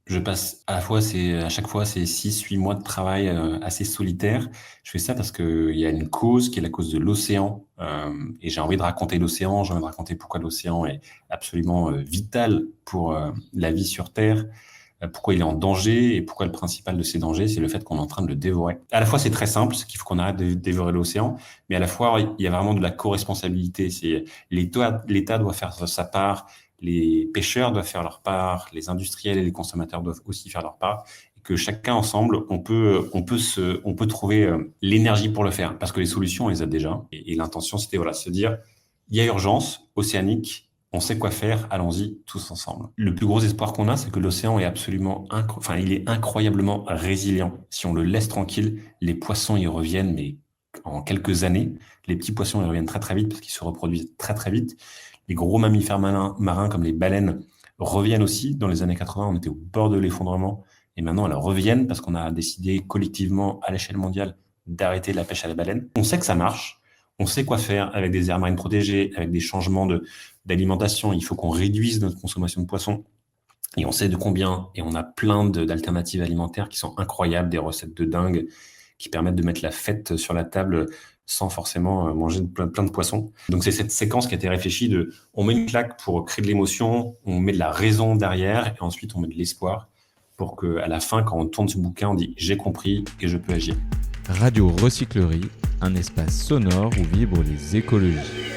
Je passe à chaque fois, c'est 6, 8 mois de travail assez solitaire. Je fais ça parce que il y a une cause qui est la cause de l'océan. Et j'ai envie de raconter l'océan, j'ai envie de raconter pourquoi l'océan est absolument vital pour la vie sur Terre, pourquoi il est en danger et pourquoi le principal de ces dangers, c'est le fait qu'on est en train de le dévorer. À la fois, c'est très simple, c'est qu'il faut qu'on arrête de dévorer l'océan, mais à la fois, il y a vraiment de la co-responsabilité. C'est l'État doit faire sa part, les pêcheurs doivent faire leur part, les industriels et les consommateurs doivent aussi faire leur part, et que chacun ensemble, on peut trouver l'énergie pour le faire, parce que les solutions, on les a déjà. Et l'intention, c'était voilà, se dire, il y a urgence océanique. On sait quoi faire, allons-y tous ensemble. Le plus gros espoir qu'on a, c'est que l'océan est il est incroyablement résilient. Si on le laisse tranquille, les poissons y reviennent, mais en quelques années. Les petits poissons y reviennent très très vite parce qu'ils se reproduisent très très vite. Les gros mammifères marins comme les baleines reviennent aussi. Dans les années 80, on était au bord de l'effondrement et maintenant elles reviennent parce qu'on a décidé collectivement à l'échelle mondiale d'arrêter la pêche à la baleine. On sait que ça marche. On sait quoi faire avec des aires marines protégées, avec des changements d'alimentation. Il faut qu'on réduise notre consommation de poissons. Et on sait de combien. Et on a plein d'alternatives alimentaires qui sont incroyables, des recettes de dingue qui permettent de mettre la fête sur la table sans forcément manger plein de poissons. Donc c'est cette séquence qui a été réfléchie de, on met une claque pour créer de l'émotion, on met de la raison derrière, et ensuite on met de l'espoir pour que à la fin, quand on tourne ce bouquin, on dit j'ai compris et je peux agir. Radio Recyclerie, un espace sonore où vibrent les écologies.